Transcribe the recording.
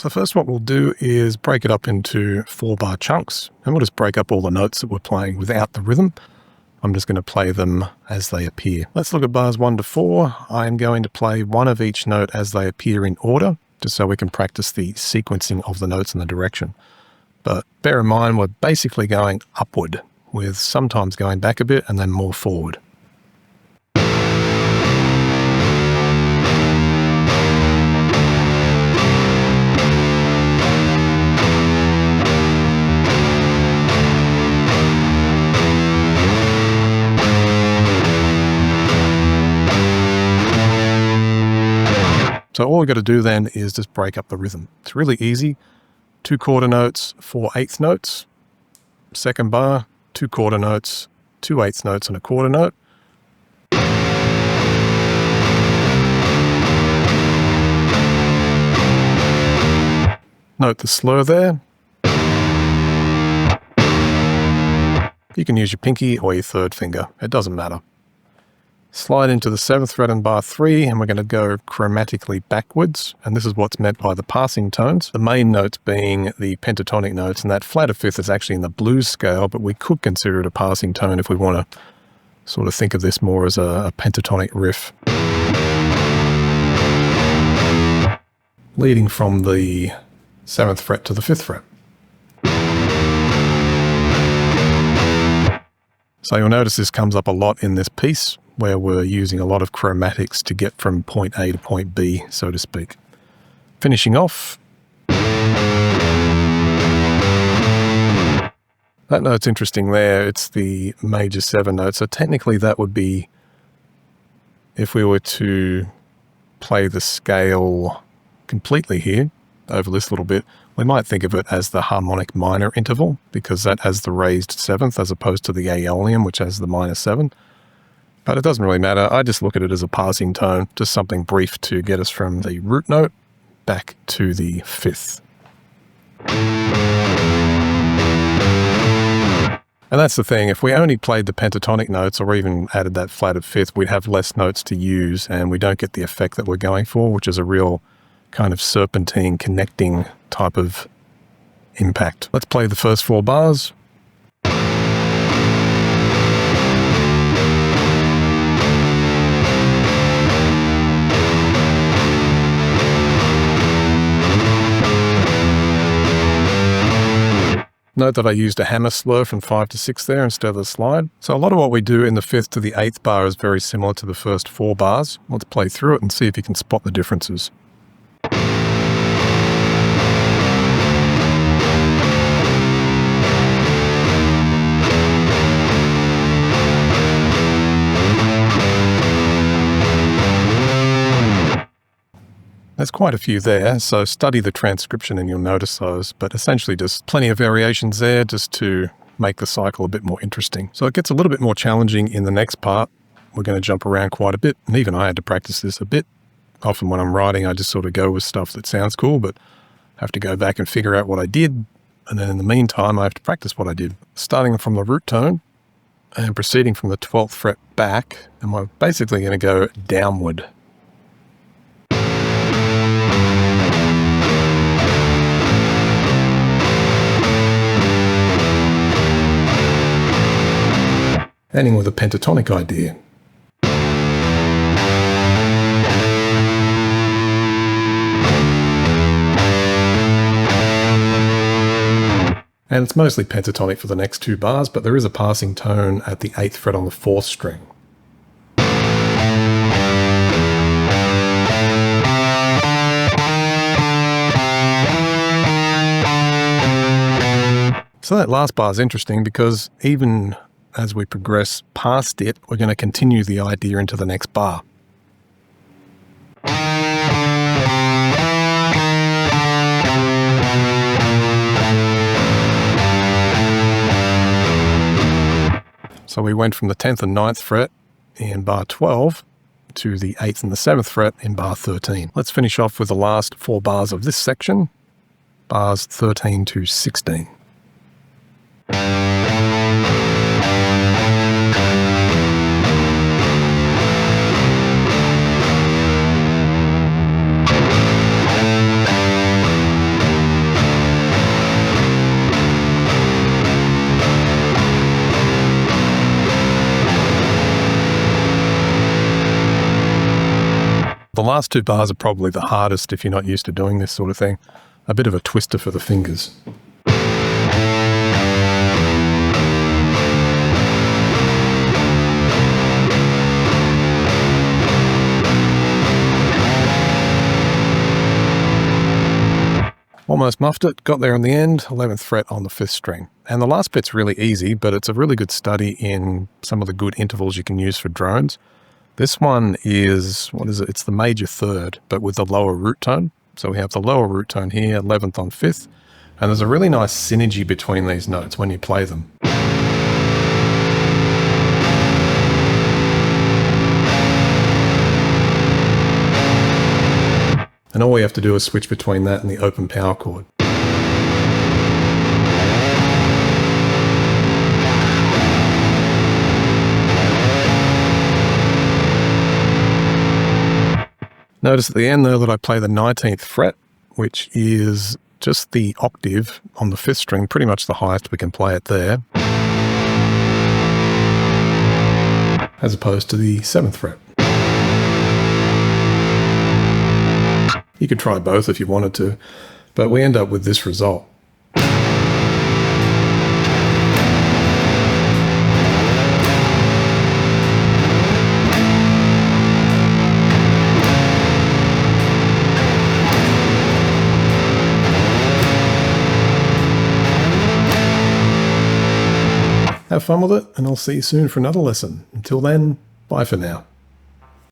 So first what we'll do is break it up into 4-bar chunks, and we'll just break up all the notes that we're playing without the rhythm. I'm just going to play them as they appear. Let's look at bars 1 to 4. I am going to play one of each note as they appear in order, just so we can practice the sequencing of the notes and the direction. But bear in mind, we're basically going upward, with sometimes going back a bit and then more forward. So all we've got to do then is just break up the rhythm. It's really easy. 2 quarter notes, 4 eighth notes. Second bar, 2 quarter notes, 2 eighth notes and a quarter note. Note the slur there. You can use your pinky or your 3rd finger. It doesn't matter. Slide into the 7th fret in bar 3, and we're going to go chromatically backwards, and this is what's meant by the passing tones. The main notes being the pentatonic notes, and that flatter 5th is actually in the blues scale, but we could consider it a passing tone if we want to sort of think of this more as a pentatonic riff. Leading from the 7th fret to the 5th fret. So you'll notice this comes up a lot in this piece, where we're using a lot of chromatics to get from point A to point B, so to speak. Finishing off. That note's interesting there. It's the major 7 note. So technically that would be, if we were to play the scale completely here, over this little bit, we might think of it as the harmonic minor interval, because that has the raised 7th as opposed to the aeolian, which has the minor 7. But it doesn't really matter. I just look at it as a passing tone, just something brief to get us from the root note back to the 5th. And that's the thing, if we only played the pentatonic notes or even added that flatted 5th, we'd have less notes to use and we don't get the effect that we're going for, which is a real kind of serpentine connecting type of impact. Let's play the first 4 bars. Note that I used a hammer slur from 5 to 6 there instead of the slide. So a lot of what we do in the 5th to the 8th bar is very similar to the first 4 bars. Let's play through it and see if you can spot the differences. There's quite a few there, so study the transcription and you'll notice those, but essentially just plenty of variations there just to make the cycle a bit more interesting. So it gets a little bit more challenging in the next part. We're going to jump around quite a bit, and even I had to practice this a bit. Often when I'm writing, I just sort of go with stuff that sounds cool, but have to go back and figure out what I did, and then in the meantime, I have to practice what I did. Starting from the root tone and proceeding from the 12th fret back, and we're basically going to go downward. Ending with a pentatonic idea. And it's mostly pentatonic for the next 2 bars, but there is a passing tone at the 8th fret on the 4th string. So that last bar is interesting because even as we progress past it, we're going to continue the idea into the next bar. So we went from the 10th and 9th fret in bar 12 to the 8th and the 7th fret in bar 13. Let's finish off with the last 4 bars of this section, bars 13 to 16. The last two bars are probably the hardest if you're not used to doing this sort of thing. A bit of a twister for the fingers. Almost muffed it, got there in the end, 11th fret on the 5th string. And the last bit's really easy, but it's a really good study in some of the good intervals you can use for drones. This one is, what is it? It's the major third, but with the lower root tone. So we have the lower root tone here, 11th on 5th, and there's a really nice synergy between these notes when you play them. And all we have to do is switch between that and the open power chord. Notice at the end there that I play the 19th fret, which is just the octave on the 5th string, pretty much the highest we can play it there, as opposed to the 7th fret. You could try both if you wanted to, but we end up with this result. Have fun with it, and I'll see you soon for another lesson. Until then, bye for now.